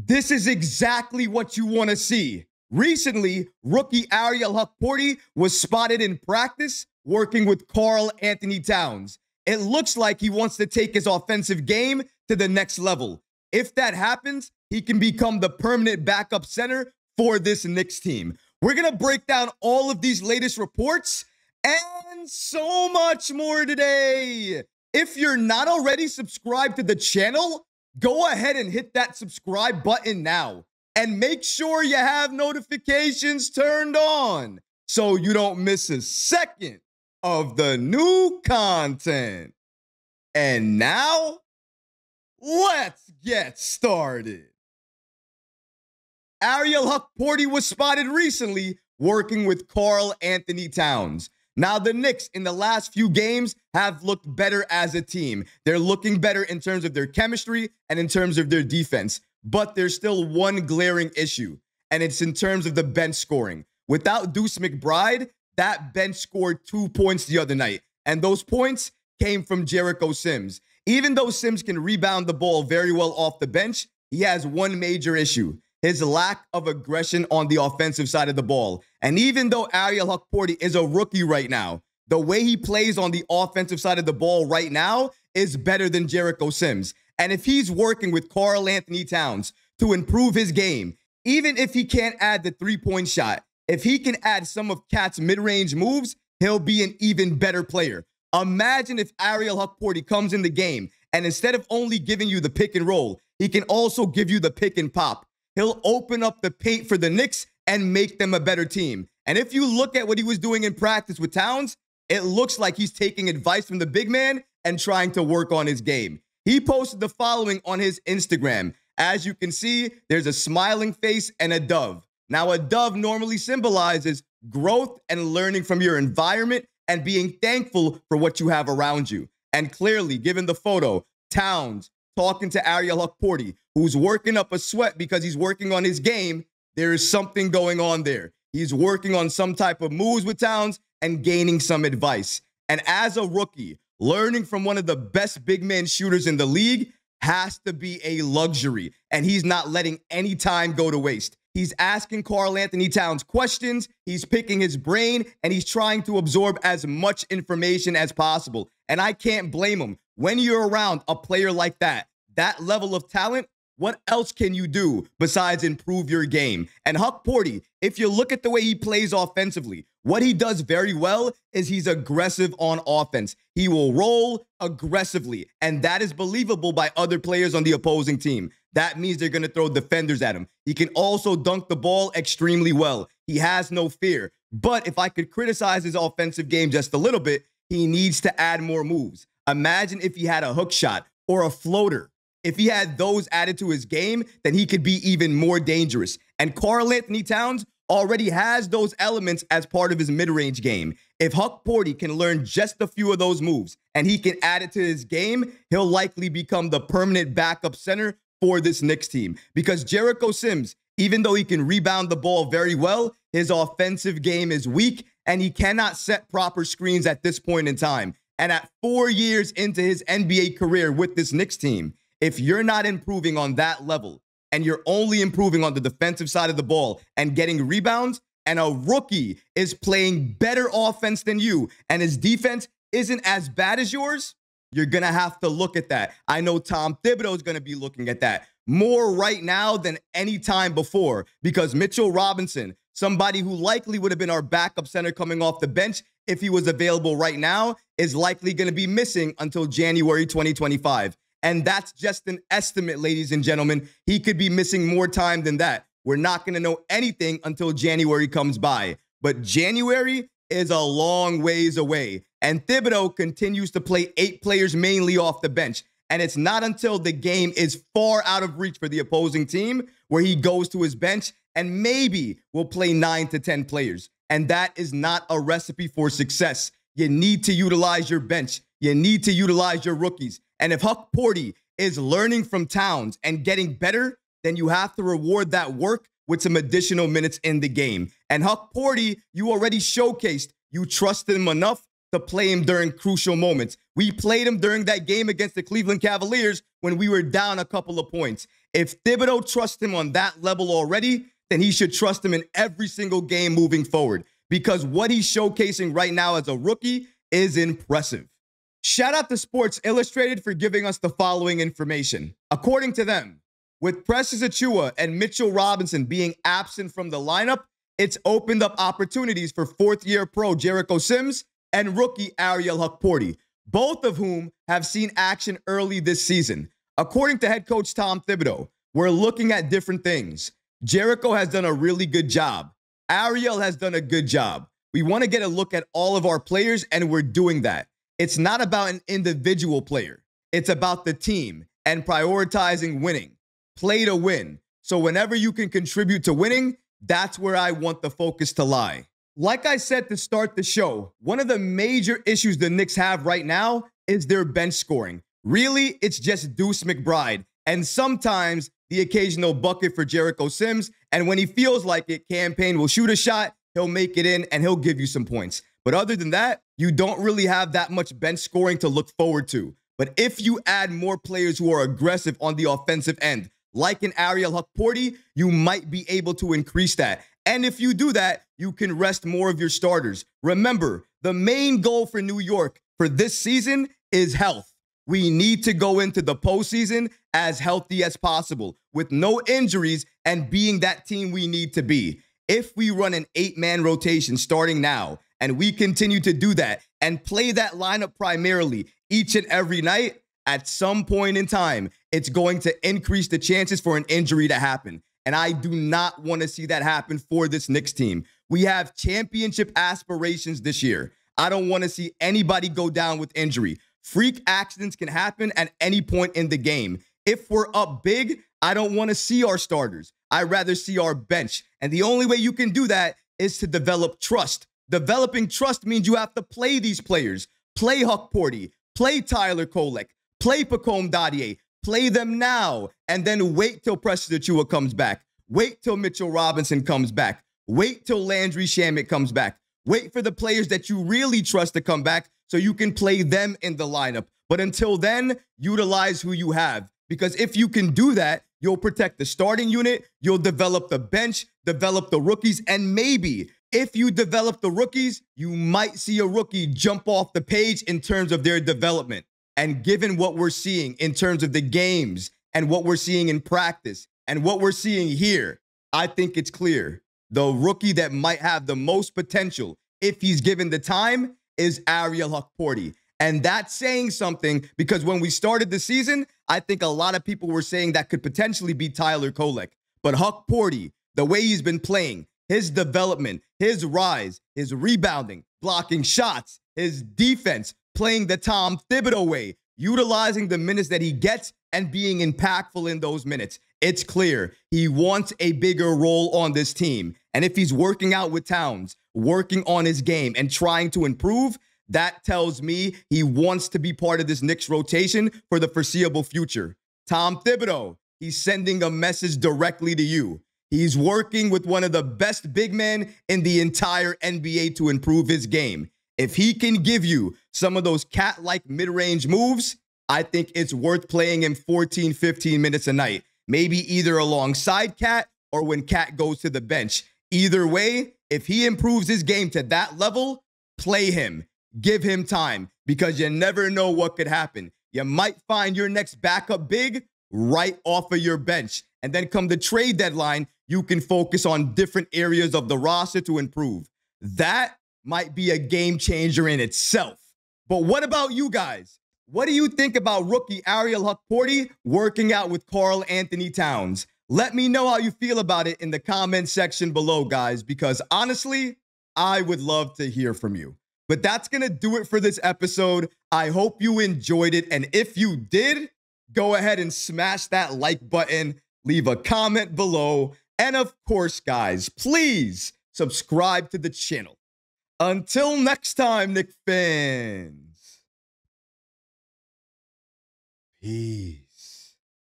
This is exactly what you want to see. Recently, rookie Ariel Hukporti was spotted in practice working with Karl-Anthony Towns. It looks like he wants to take his offensive game to the next level. If that happens, he can become the permanent backup center for this Knicks team. We're going to break down all of these latest reports and so much more today. If you're not already subscribed to the channel, go ahead and hit that subscribe button now. And make sure you have notifications turned on so you don't miss a second of the new content. And now, let's get started. Ariel Hukporti was spotted recently working with Karl-Anthony Towns. Now, the Knicks in the last few games have looked better as a team. They're looking better in terms of their chemistry and in terms of their defense. But there's still one glaring issue, and it's in terms of the bench scoring. Without Deuce McBride, that bench scored 2 points the other night, and those points came from Jericho Sims. Even though Sims can rebound the ball very well off the bench, he has one major issue: his lack of aggression on the offensive side of the ball. And even though Ariel Hukporti is a rookie right now, the way he plays on the offensive side of the ball right now is better than Jericho Sims. And if he's working with Karl-Anthony Towns to improve his game, even if he can't add the three-point shot, if he can add some of Cat's mid-range moves, he'll be an even better player. Imagine if Ariel Hukporti comes in the game and instead of only giving you the pick and roll, he can also give you the pick and pop. He'll open up the paint for the Knicks and make them a better team. And if you look at what he was doing in practice with Towns, it looks like he's taking advice from the big man and trying to work on his game. He posted the following on his Instagram. As you can see, there's a smiling face and a dove. Now, a dove normally symbolizes growth and learning from your environment and being thankful for what you have around you. And clearly, given the photo, Towns talking to Ariel Hukporti, who's working up a sweat because he's working on his game, there is something going on there. He's working on some type of moves with Towns and gaining some advice. And as a rookie, learning from one of the best big man shooters in the league has to be a luxury, and he's not letting any time go to waste. He's asking Karl-Anthony Towns questions, he's picking his brain, and he's trying to absorb as much information as possible. And I can't blame him. When you're around a player like that level of talent, what else can you do besides improve your game? And Hukporti, if you look at the way he plays offensively, what he does very well is he's aggressive on offense. He will roll aggressively, and that is believable by other players on the opposing team. That means they're going to throw defenders at him. He can also dunk the ball extremely well. He has no fear. But if I could criticize his offensive game just a little bit, he needs to add more moves. Imagine if he had a hook shot or a floater. If he had those added to his game, then he could be even more dangerous. And Karl-Anthony Towns already has those elements as part of his mid-range game. If Hukporti can learn just a few of those moves and he can add it to his game, he'll likely become the permanent backup center for this Knicks team. Because Jericho Sims, even though he can rebound the ball very well, his offensive game is weak and he cannot set proper screens at this point in time. And at 4 years into his NBA career with this Knicks team, if you're not improving on that level and you're only improving on the defensive side of the ball and getting rebounds, and a rookie is playing better offense than you and his defense isn't as bad as yours, you're going to have to look at that. I know Tom Thibodeau is going to be looking at that more right now than any time before, because Mitchell Robinson, somebody who likely would have been our backup center coming off the bench if he was available right now, is likely going to be missing until January 2025. And that's just an estimate, ladies and gentlemen. He could be missing more time than that. We're not going to know anything until January comes by. But January is a long ways away. And Thibodeau continues to play 8 players mainly off the bench. And it's not until the game is far out of reach for the opposing team where he goes to his bench and maybe will play 9 to 10 players. And that is not a recipe for success. You need to utilize your bench. You need to utilize your rookies. And if Hukporti is learning from Towns and getting better, then you have to reward that work with some additional minutes in the game. And Hukporti, you already showcased you trusted him enough to play him during crucial moments. We played him during that game against the Cleveland Cavaliers when we were down a couple of points. If Thibodeau trusts him on that level already, then he should trust him in every single game moving forward, because what he's showcasing right now as a rookie is impressive. Shout out to Sports Illustrated for giving us the following information. According to them, with Precious Achiuwa and Mitchell Robinson being absent from the lineup, it's opened up opportunities for fourth-year pro Jericho Sims and rookie Ariel Hukporti, both of whom have seen action early this season. According to head coach Tom Thibodeau, we're looking at different things. Jericho has done a really good job. Ariel has done a good job. We want to get a look at all of our players, and we're doing that. It's not about an individual player. It's about the team and prioritizing winning. Play to win. So whenever you can contribute to winning, that's where I want the focus to lie. Like I said to start the show, one of the major issues the Knicks have right now is their bench scoring. Really, it's just Deuce McBride and sometimes the occasional bucket for Jericho Sims. And when he feels like it, Campaign will shoot a shot, he'll make it in, and he'll give you some points. But other than that, you don't really have that much bench scoring to look forward to. But if you add more players who are aggressive on the offensive end, like an Ariel Hukporti, you might be able to increase that. And if you do that, you can rest more of your starters. Remember, the main goal for New York for this season is health. We need to go into the postseason as healthy as possible, with no injuries and being that team we need to be. If we run an 8-man rotation starting now, and we continue to do that and play that lineup primarily each and every night, at some point in time, it's going to increase the chances for an injury to happen. And I do not want to see that happen for this Knicks team. We have championship aspirations this year. I don't want to see anybody go down with injury. Freak accidents can happen at any point in the game. If we're up big, I don't want to see our starters. I'd rather see our bench. And the only way you can do that is to develop trust. Developing trust means you have to play these players. Play Hukporti, play Tyler Kolek, play Pacome Dadier. Play them now, and then wait till Precious Achiuwa comes back. Wait till Mitchell Robinson comes back. Wait till Landry Shamet comes back. Wait for the players that you really trust to come back so you can play them in the lineup. But until then, utilize who you have. Because if you can do that, you'll protect the starting unit, you'll develop the bench, develop the rookies, and maybe if you develop the rookies, you might see a rookie jump off the page in terms of their development. And given what we're seeing in terms of the games and what we're seeing in practice and what we're seeing here, I think it's clear. The rookie that might have the most potential, if he's given the time, is Ariel Hukporti. And that's saying something, because when we started the season, I think a lot of people were saying that could potentially be Tyler Kolek. But Hukporti, the way he's been playing, his development, his rise, his rebounding, blocking shots, his defense, playing the Tom Thibodeau way, utilizing the minutes that he gets and being impactful in those minutes. It's clear he wants a bigger role on this team. And if he's working out with Towns, working on his game and trying to improve, that tells me he wants to be part of this Knicks rotation for the foreseeable future. Tom Thibodeau, he's sending a message directly to you. He's working with one of the best big men in the entire NBA to improve his game. If he can give you some of those cat-like mid-range moves, I think it's worth playing him 14, 15 minutes a night. Maybe either alongside Cat or when Cat goes to the bench. Either way, if he improves his game to that level, play him. Give him time, because you never know what could happen. You might find your next backup big right off of your bench. And then come the trade deadline, you can focus on different areas of the roster to improve. That might be a game changer in itself. But what about you guys? What do you think about rookie Ariel Hukporti working out with Karl-Anthony Towns? Let me know how you feel about it in the comment section below, guys, because honestly, I would love to hear from you. But that's going to do it for this episode. I hope you enjoyed it. And if you did, go ahead and smash that like button, leave a comment below. And of course, guys, please subscribe to the channel. Until next time, Knicks fans. Peace.